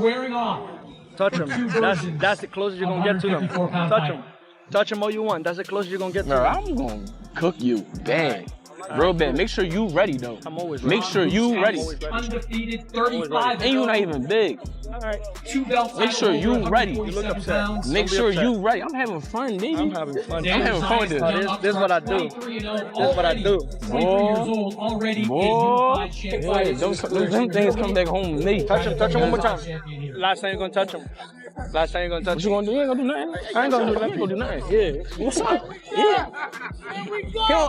Wearing off. Touch him. That's the closest you're gonna get to them. Touch him. Touch him all you want. That's the closest you're gonna get to them. I'm gonna cook you bad. Real bad. Make sure you ready though. I'm always ready. Make sure you ready. Undefeated, 35. And you not even big. All right. 2 belts. Make sure you ready. You look upset. Make sure you ready. I'm having fun, baby. I'm having fun. I'm having fun with this. This is what I do. This is what I do. Boy, them things come back home to me. Touch him one more time. Last time you're gonna touch him. Last time you're gonna touch What you gonna do? You ain't gonna do nothing. I ain't gonna do nothing. You ain't gonna do nothing. Yeah. What's up? Yeah.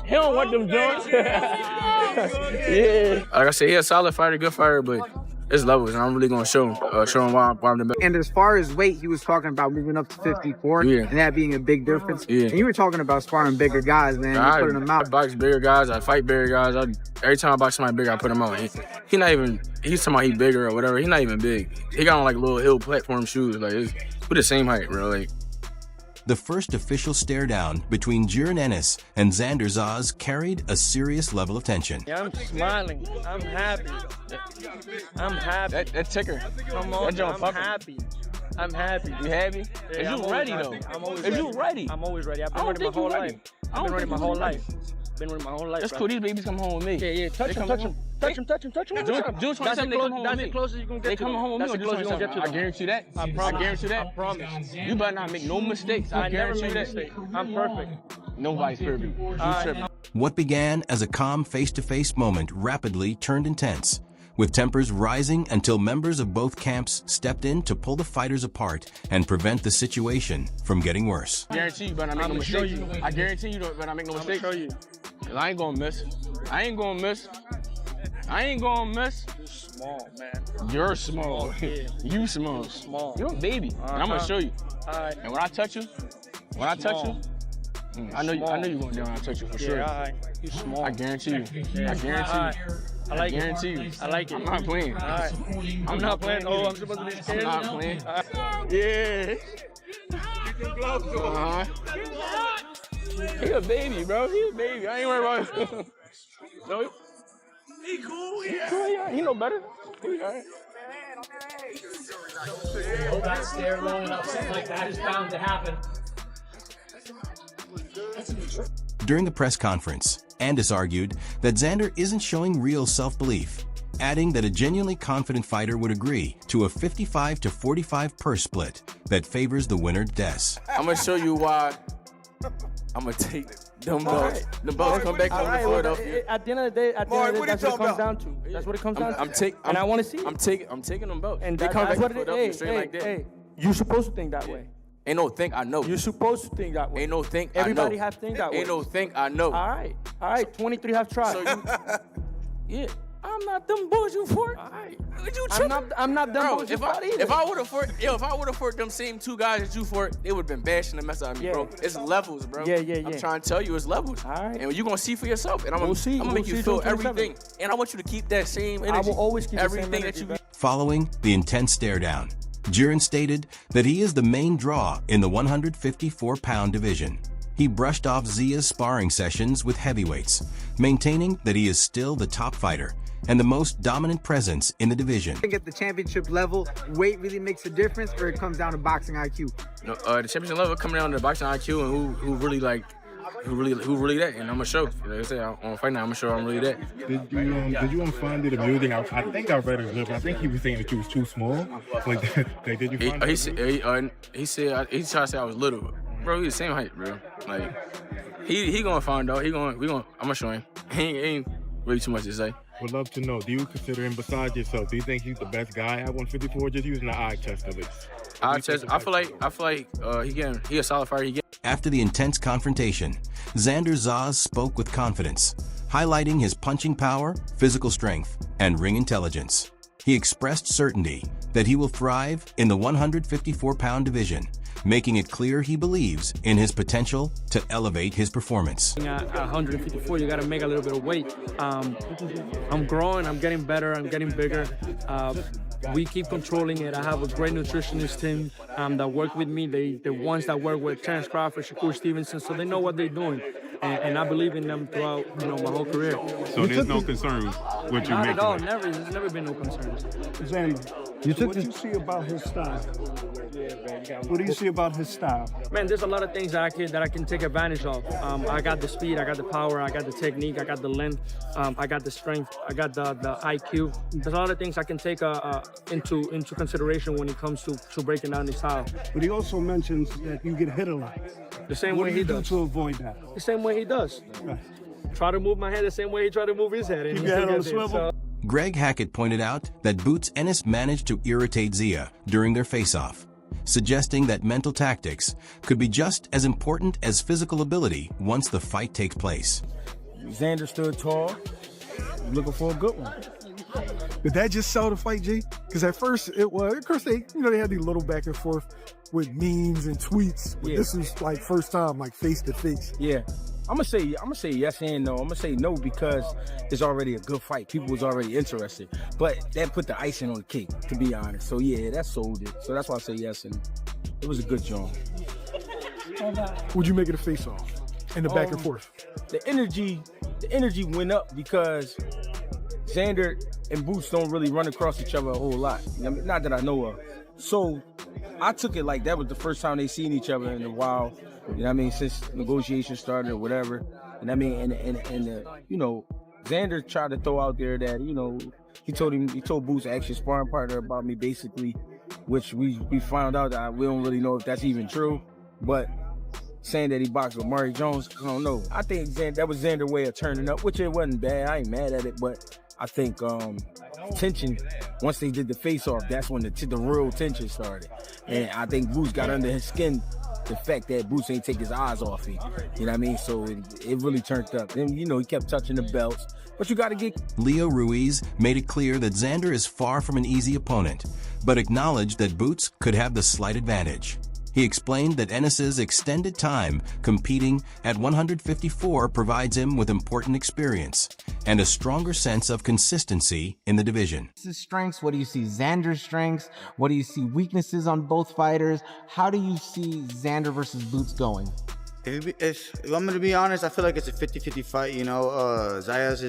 He don't want them joints. Yeah. Like I said, he a solid fighter, good fighter, but it's levels, and I'm really gonna show him why I'm the best. And as far as weight, he was talking about moving up to 54, and that being a big difference. Yeah. And you were talking about sparring bigger guys, man. You putting them out. I box bigger guys. I fight bigger guys. Every time I box somebody bigger, I put him out. He not even. He's talking about he bigger or whatever. He's not even big. He got on like little hill platform shoes. Like we're the same height, bro. Like. The first official stare down between Jaron Ennis and Xander Zayas carried a serious level of tension. Yeah, I'm smiling. I'm happy. I'm happy. That ticker. Come on, I'm happy. I'm happy. You happy? Yeah, Is you ready though? I'm always ready. Is you ready? I'm always ready. I've been ready my whole life. I've been ready my whole life. Been ready my whole life. That's cool. These babies come home with me. Yeah. Touch him. Touch him. June 27, That's the closest you're gonna get. They coming home with me. That's the closest you're gonna get to. I guarantee that. I promise. I guarantee that. I promise. You better not make no mistakes. I never guarantee make that. mistakes. I'm perfect. Nobody's perfect. You tripping. What began as a calm face-to-face moment rapidly turned intense, with tempers rising until members of both camps stepped in to pull the fighters apart and prevent the situation from getting worse. I guarantee you better not make no mistakes. I guarantee you better not make no mistakes. I'll show you. I ain't gonna miss. I ain't gonna miss. I ain't gonna miss. You're small, man. You're small. Yeah. You small. Small. You're a baby. And I'm gonna show you. All right. And when I touch you, I know you're going down when I touch you for sure. Yeah, all right. You small. I guarantee you. Yeah. I guarantee you. I like I guarantee it. you. I like it. I'm not playing. All right. I'm not playing. Oh, I'm supposed to be scared. I'm not playing. Yeah. He a baby, bro. He a baby. I ain't worried about him. No, he cool, yeah. He know better. He all right. That stare rolling up, something like that is bound to happen. During the press conference, Ennis argued that Xander isn't showing real self-belief, adding that a genuinely confident fighter would agree to a 55-45 purse split that favors the winner death. I'm gonna show you why I'm gonna take them belts. The belts come back home to Philadelphia. At the end of the day, that's what it comes down to. That's what it comes down to. And I want to see it. I'm taking them belts. And they come back that's to what Philadelphia it is. straight like that. Hey, you're supposed to think that way. Ain't no think I know. You're supposed to think that way. Ain't no think I know. Everybody have to think that way. Ain't no think I know. All right. 23 have tried. So yeah. I'm not them boys you fought. All right. I'm not them boys you fought either. If I would have fought them same two guys that you fought, they would have been bashing the mess out of me, bro. It's levels, bro. Yeah. I'm trying to tell you, it's levels. All right. And you're gonna see for yourself. And I'm gonna make you feel everything. And I want you to keep that same energy. I will always keep everything the same energy, that you. Following the intense stare down, Jaron stated that he is the main draw in the 154-pound division. He brushed off Zayas' sparring sessions with heavyweights, maintaining that he is still the top fighter and the most dominant presence in the division. I think at the championship level, weight really makes a difference, or it comes down to boxing IQ? No, the championship level coming down to boxing IQ and who really that, and I'm gonna show. Like I said, on Fight Night, I'm gonna show I'm really that. Did you find it amusing? I think I read it, but I think he was saying that you was too small. Like, did you find it? He tried to say I was little, bro. He's the same height, bro. Like he gonna find out. I'm gonna show him. He ain't really too much to say. Would love to know, do you consider him, besides yourself, do you think he's the best guy at 154? Just using the eye test of it. I feel like he a solid fighter. After the intense confrontation, Xander Zayas spoke with confidence, highlighting his punching power, physical strength, and ring intelligence. He expressed certainty that he will thrive in the 154-pound division, making it clear he believes in his potential to elevate his performance. At 154, you got to make a little bit of weight. I'm growing, I'm getting better, I'm getting bigger. We keep controlling it. I have a great nutritionist team that work with me. The ones that work with Terrence Crawford, Shakur Stevenson, so they know what they're doing. and I believe in them throughout, my whole career. So there's no concerns with you Not making at all. it? Never. There's never been no concerns. Xander, what do you see about his style? What do you see about his style? Man, there's a lot of things that I can take advantage of. I got the speed, I got the power, I got the technique, I got the length, I got the strength, I got the IQ. There's a lot of things I can take into consideration when it comes to breaking down his style. But he also mentions that you get hit a lot. The same What way do he you do does. to avoid that? The same way he does. Right. Try to move my head the same way he tried to move his head. And Keep he your head still on the gets hit. swivel. Greg Hackett pointed out that Boots Ennis managed to irritate Zia during their face-off, suggesting that mental tactics could be just as important as physical ability once the fight takes place. Xander stood tall, looking for a good one. Did that just sell the fight, G? Because at first it was, of course they had these little back and forth with memes and tweets. But this was like first time, like face to face. Yeah. I'm gonna say yes and no. I'm gonna say no because it's already a good fight. People was already interested, but that put the icing on the cake, to be honest. So yeah, that sold it. So that's why I say yes, and it was a good job. Would you make it a face off and the back and forth? The energy went up because Xander and Boots don't really run across each other a whole lot. I mean, not that I know of. So I took it like that was the first time they seen each other in a while. You know what I mean? Since negotiations started or whatever. And I mean, Xander tried to throw out there that, he told Boots actually sparring partner about me basically, which we found out that we don't really know if that's even true. But saying that he boxed with Murray Jones, I don't know. I think that was Xander's way of turning up, which it wasn't bad. I ain't mad at it, but I think tension, once they did the face-off, that's when the real tension started. And I think Boots got under his skin, the fact that Boots ain't take his eyes off him. You know what I mean? So it really turned up. And, he kept touching the belts. But you got to get... Leo Ruiz made it clear that Xander is far from an easy opponent, but acknowledged that Boots could have the slight advantage. He explained that Ennis's extended time competing at 154 provides him with important experience and a stronger sense of consistency in the division. His strengths, what do you see Xander's strengths? What do you see weaknesses on both fighters? How do you see Xander versus Boots going? If I'm gonna be honest, I feel like it's a 50-50 fight. Zayas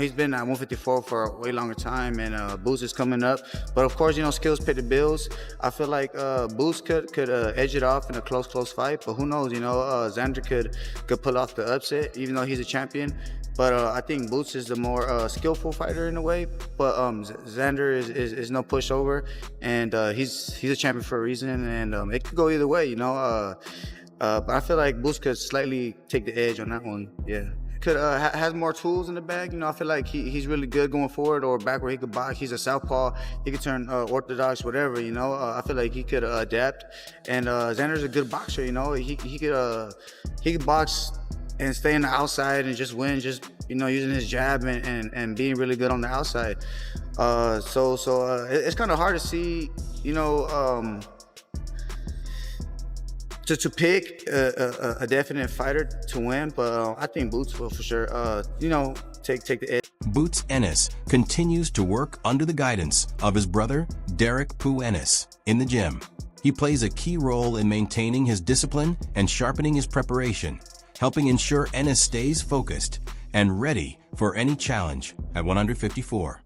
he's been at 154 for a way longer time, and Boots is coming up. But of course, skills pay the bills. I feel like Boots could edge it off in a close fight, but who knows? Xander could pull off the upset, even though he's a champion. But I think Boots is the more skillful fighter in a way. But Xander is no pushover, and he's a champion for a reason, and it could go either way. But I feel like Boots could slightly take the edge on that one. Yeah, has more tools in the bag. I feel like he's really good going forward or back where he could box. He's a southpaw. He could turn orthodox, whatever. I feel like he could adapt. And Xander's a good boxer. He could box and stay on the outside and just win, just using his jab and being really good on the outside. So it's kind of hard to see. To pick a definite fighter to win, but I think Boots will for sure, take the edge. Boots Ennis continues to work under the guidance of his brother, Derek Pooh Ennis, in the gym. He plays a key role in maintaining his discipline and sharpening his preparation, helping ensure Ennis stays focused and ready for any challenge at 154.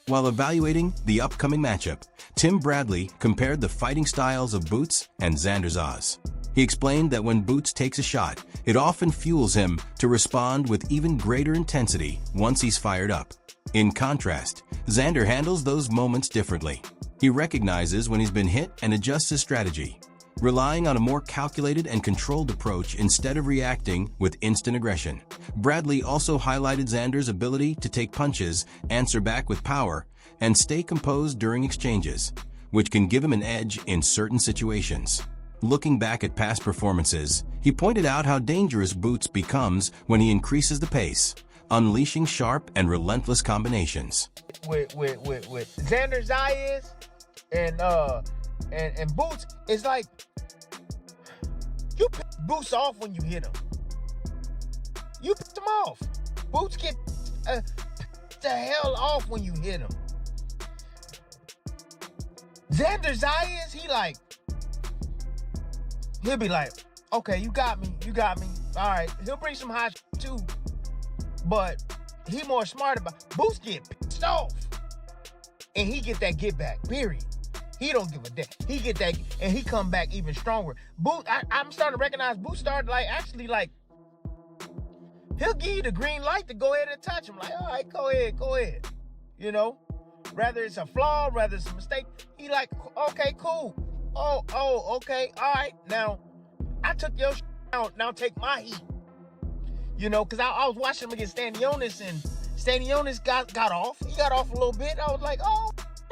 While evaluating the upcoming matchup, Tim Bradley compared the fighting styles of Boots and Xander Zayas. He explained that when Boots takes a shot, it often fuels him to respond with even greater intensity once he's fired up. In contrast, Xander handles those moments differently. He recognizes when he's been hit and adjusts his strategy, relying on a more calculated and controlled approach instead of reacting with instant aggression. Bradley also highlighted Xander's ability to take punches, answer back with power, and stay composed during exchanges, which can give him an edge in certain situations. Looking back at past performances, he pointed out how dangerous Boots becomes when he increases the pace, unleashing sharp and relentless combinations. With Xander Zayas and Boots, it's like you piss Boots off when you hit him. You piss him off. Boots get the hell off when you hit him. Xander Zayas, he'll be like, okay, you got me. All right, he'll bring some hot too, but he more smart about. Boots get pissed off, and he get that get back. Period. He don't give a damn. He get that, and he come back even stronger. Boots, I'm starting to recognize Boots started he'll give you the green light to go ahead and touch him. Like, all right, go ahead. You know, whether it's a flaw, whether it's a mistake, he like, okay, cool. Oh, okay, all right. Now, I took your out. Now take my heat. You know, because I was watching him against Stanionis, and Stanionis got off. He got off a little bit. I was like, oh,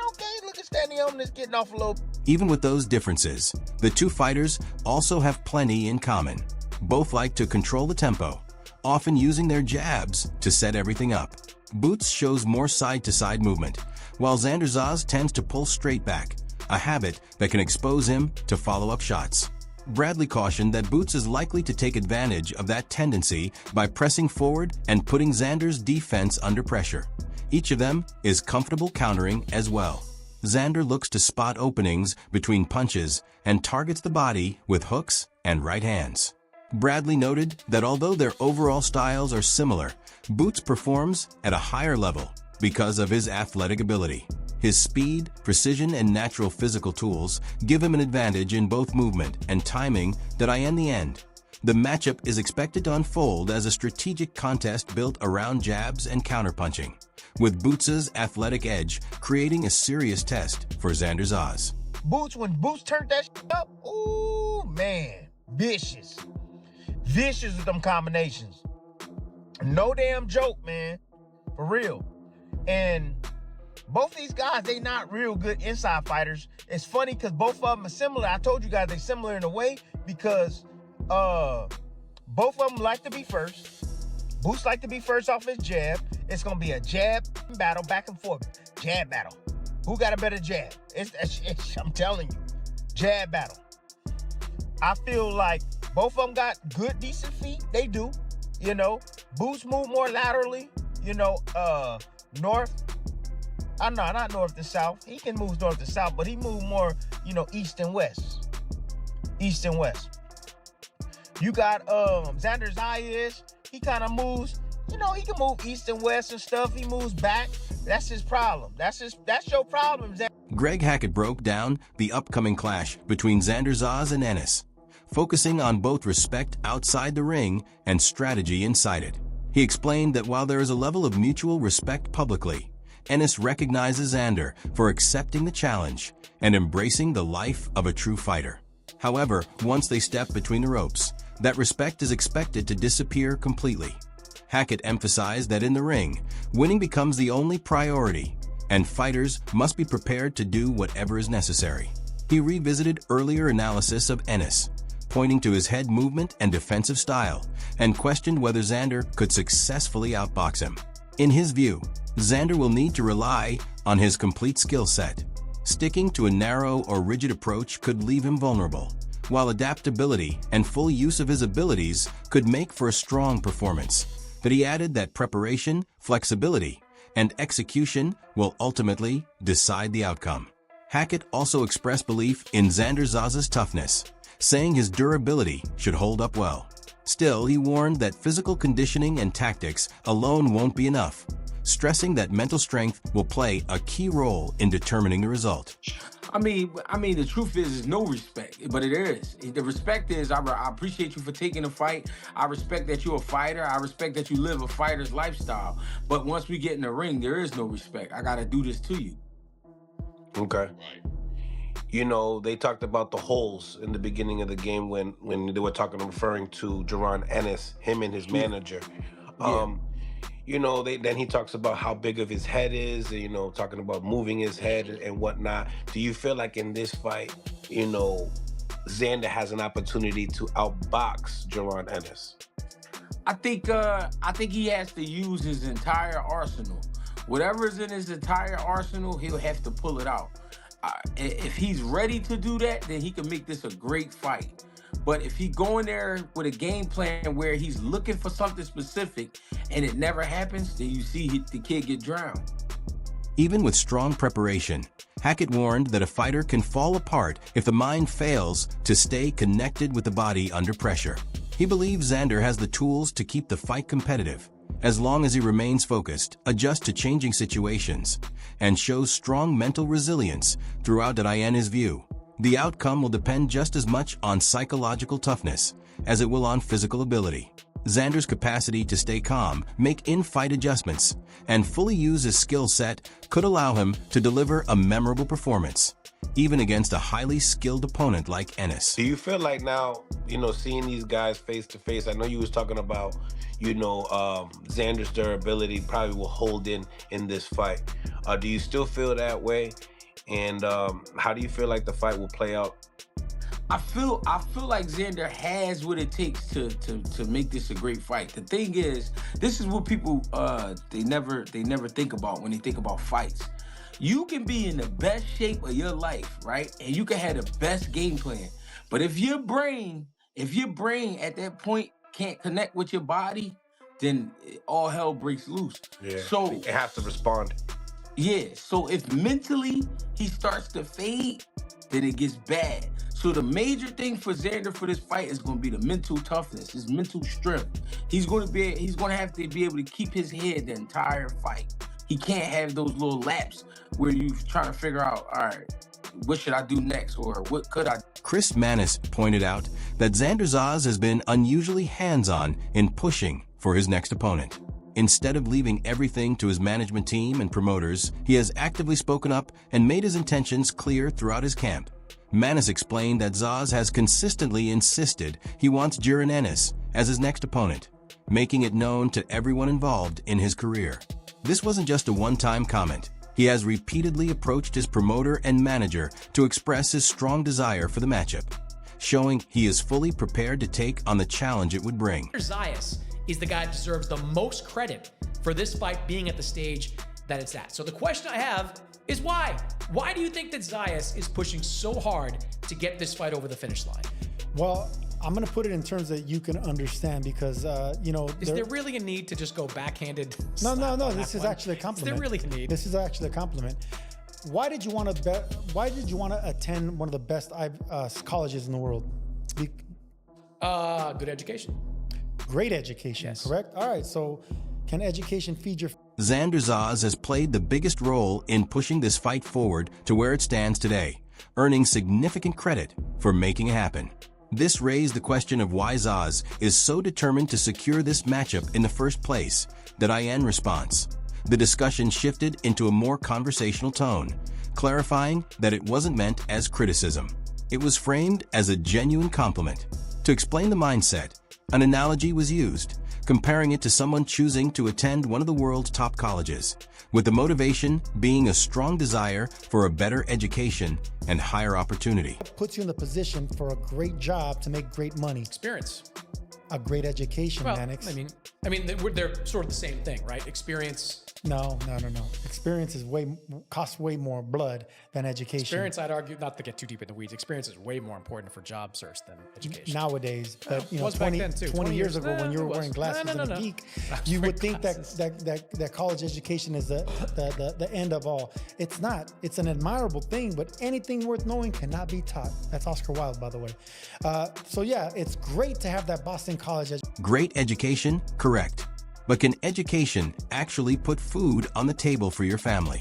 okay, look at Stanionis getting off a little. Even with those differences, the two fighters also have plenty in common. Both like to control the tempo, often using their jabs to set everything up. Boots shows more side-to-side movement, while Xander Zayas tends to pull straight back, a habit that can expose him to follow-up shots. Bradley cautioned that Boots is likely to take advantage of that tendency by pressing forward and putting Xander's defense under pressure. Each of them is comfortable countering as well. Xander looks to spot openings between punches and targets the body with hooks and right hands. Bradley noted that although their overall styles are similar, Boots performs at a higher level because of his athletic ability. His speed, precision, and natural physical tools give him an advantage in both movement and timing that in the end. The matchup is expected to unfold as a strategic contest built around jabs and counterpunching, with Boots' athletic edge creating a serious test for Xander Zayas. Boots, when Boots turned that up, ooh, man, vicious with them combinations. No damn joke, man, for real. And both these guys, they not real good inside fighters. It's funny because both of them are similar. I told you guys they're similar in a way because both of them like to be first. Boots like to be first off his jab. It's going to be a jab battle, back and forth. Jab battle. Who got a better jab? I'm telling you, jab battle. I feel like both of them got good, decent feet. They do. You know, Boots move more laterally. You know, north. Not north to south. He can move north to south, but he move more, you know, east and west. East and west. You got Xander Zayas. He kind of moves, you know, he can move east and west and stuff. He moves back. That's his problem. That's your problem, Xander. Greg Hackett broke down the upcoming clash between Xander Zayas and Ennis, focusing on both respect outside the ring and strategy inside it. He explained that while there is a level of mutual respect publicly, Ennis recognizes Xander for accepting the challenge and embracing the life of a true fighter. However, once they step between the ropes, that respect is expected to disappear completely. Hackett emphasized that in the ring, winning becomes the only priority, and fighters must be prepared to do whatever is necessary. He revisited earlier analysis of Ennis, pointing to his head movement and defensive style, and questioned whether Xander could successfully outbox him. In his view, Xander will need to rely on his complete skill set. Sticking to a narrow or rigid approach could leave him vulnerable, while adaptability and full use of his abilities could make for a strong performance. But he added that preparation, flexibility, and execution will ultimately decide the outcome. Hackett also expressed belief in Xander Zayas' toughness, saying his durability should hold up well. Still, he warned that physical conditioning and tactics alone won't be enough. stressing that mental strength will play a key role in determining the result. I mean, the truth is no respect, but it is. The respect is, I appreciate you for taking the fight. I respect that you're a fighter. I respect that you live a fighter's lifestyle. But once we get in the ring, there is no respect. I got to do this to you. Okay. You know, they talked about the holes in the beginning of the game when they were referring to Jaron Ennis, him and his manager. You know, then he talks about how big of his head is, you know, talking about moving his head and whatnot. Do you feel like in this fight, you know, Xander has an opportunity to outbox Jaron Ennis? I think he has to use his entire arsenal. Whatever's in his entire arsenal, he'll have to pull it out. If he's ready to do that, then he can make this a great fight. But if he go in there with a game plan where he's looking for something specific and it never happens, then you see the kid get drowned. Even with strong preparation, Hackett warned that a fighter can fall apart if the mind fails to stay connected with the body under pressure. He believes Xander has the tools to keep the fight competitive, as long as he remains focused, adjusts to changing situations, and shows strong mental resilience throughout Diana's view. The outcome will depend just as much on psychological toughness as it will on physical ability. Xander's capacity to stay calm, make in-fight adjustments, and fully use his skill set could allow him to deliver a memorable performance, even against a highly skilled opponent like Ennis. Do you feel like now, you know, seeing these guys face to face, I know you was talking about, you know, Xander's durability probably will hold in this fight. Do you still feel that way? And how do you feel like the fight will play out? I feel like Xander has what it takes to make this a great fight. The thing is, this is what people they never think about when they think about fights. You can be in the best shape of your life, right? And you can have the best game plan. But if your brain at that point can't connect with your body, then all hell breaks loose. Yeah. So it has to respond. Yeah, so if mentally he starts to fade, then it gets bad. So the major thing for Xander for this fight is going to be the mental toughness, his mental strength. He's going to have to be able to keep his head the entire fight. He can't have those little laps where you're trying to figure out, all right, what should I do next, or what could I? Chris Manis pointed out that Xander Zayas has been unusually hands-on in pushing for his next opponent. Instead of leaving everything to his management team and promoters, he has actively spoken up and made his intentions clear throughout his camp. Manis explained that Zayas has consistently insisted he wants Jaron Ennis as his next opponent, making it known to everyone involved in his career. This wasn't just a one-time comment. He has repeatedly approached his promoter and manager to express his strong desire for the matchup, showing he is fully prepared to take on the challenge it would bring. Zayas is the guy that deserves the most credit for this fight being at the stage that it's at. So the question I have is why? Why do you think that Zayas is pushing so hard to get this fight over the finish line? Well, I'm going to put it in terms that you can understand because, you know... Is there really a need to just go backhanded? No, this is actually a compliment. Is there really a need? This is actually a compliment. Why did you want to attend one of the best colleges in the world? Good education. Great education, yes. Correct? All right, so can education feed your... Xander Zayas has played the biggest role in pushing this fight forward to where it stands today, earning significant credit for making it happen. This raised the question of why Zayas is so determined to secure this matchup in the first place. Diana response. The discussion shifted into a more conversational tone, clarifying that it wasn't meant as criticism. It was framed as a genuine compliment. To explain the mindset, an analogy was used, comparing it to someone choosing to attend one of the world's top colleges, with the motivation being a strong desire for a better education and higher opportunity. It puts you in the position for a great job to make great money. Experience. A great education, Mannix. I mean, they're sort of the same thing, right? Experience. No. Experience costs way more blood than education. Experience, I'd argue, not to get too deep in the weeds, experience is way more important for job search than education. Nowadays, but you know, was back then too. 20 years ago when you were wearing glasses and a geek, you would think that college education is the end of all. It's not. It's an admirable thing, but anything worth knowing cannot be taught. That's Oscar Wilde, by the way. So yeah, it's great to have that Boston College. Great education, correct. but can education actually put food on the table for your family?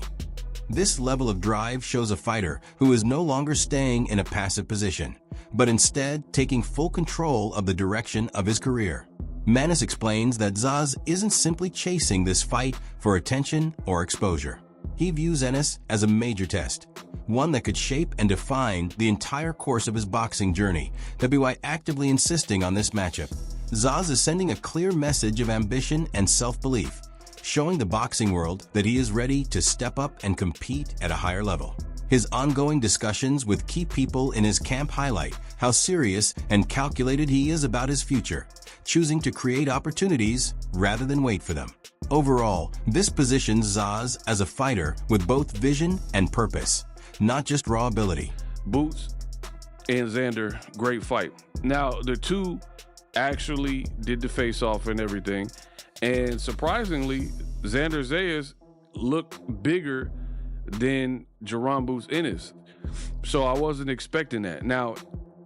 This level of drive shows a fighter who is no longer staying in a passive position, but instead taking full control of the direction of his career. Manis explains that Zayas isn't simply chasing this fight for attention or exposure. He views Ennis as a major test, one that could shape and define the entire course of his boxing journey. That'd be why actively insisting on this matchup. Zayas is sending a clear message of ambition and self-belief, showing the boxing world that he is ready to step up and compete at a higher level. His ongoing discussions with key people in his camp highlight how serious and calculated he is about his future, choosing to create opportunities rather than wait for them. Overall, this positions Zayas as a fighter with both vision and purpose, not just raw ability. Boots and Xander, great fight. Now, the two actually did the face-off and everything, and surprisingly, Xander Zayas looked bigger than Jaron Boots Ennis. So I wasn't expecting that. Now,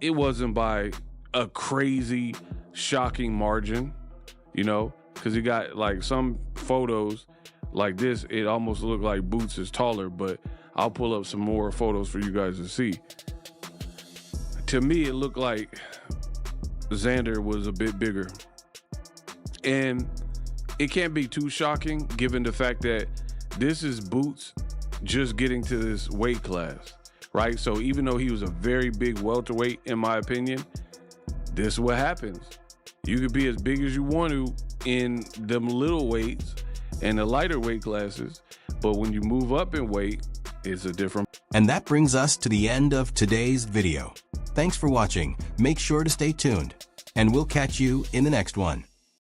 it wasn't by a crazy, shocking margin, you know, because you got like some photos like this, it almost looked like Boots is taller, but I'll pull up some more photos for you guys to see. To me, it looked like Xander was a bit bigger. And it can't be too shocking given the fact that this is Boots just getting to this weight class, right? So even though he was a very big welterweight, in my opinion, this is what happens. You could be as big as you want to in them little weights and the lighter weight classes, but when you move up in weight, it's a different. And that brings us to the end of today's video. Thanks for watching. Make sure to stay tuned, and we'll catch you in the next one.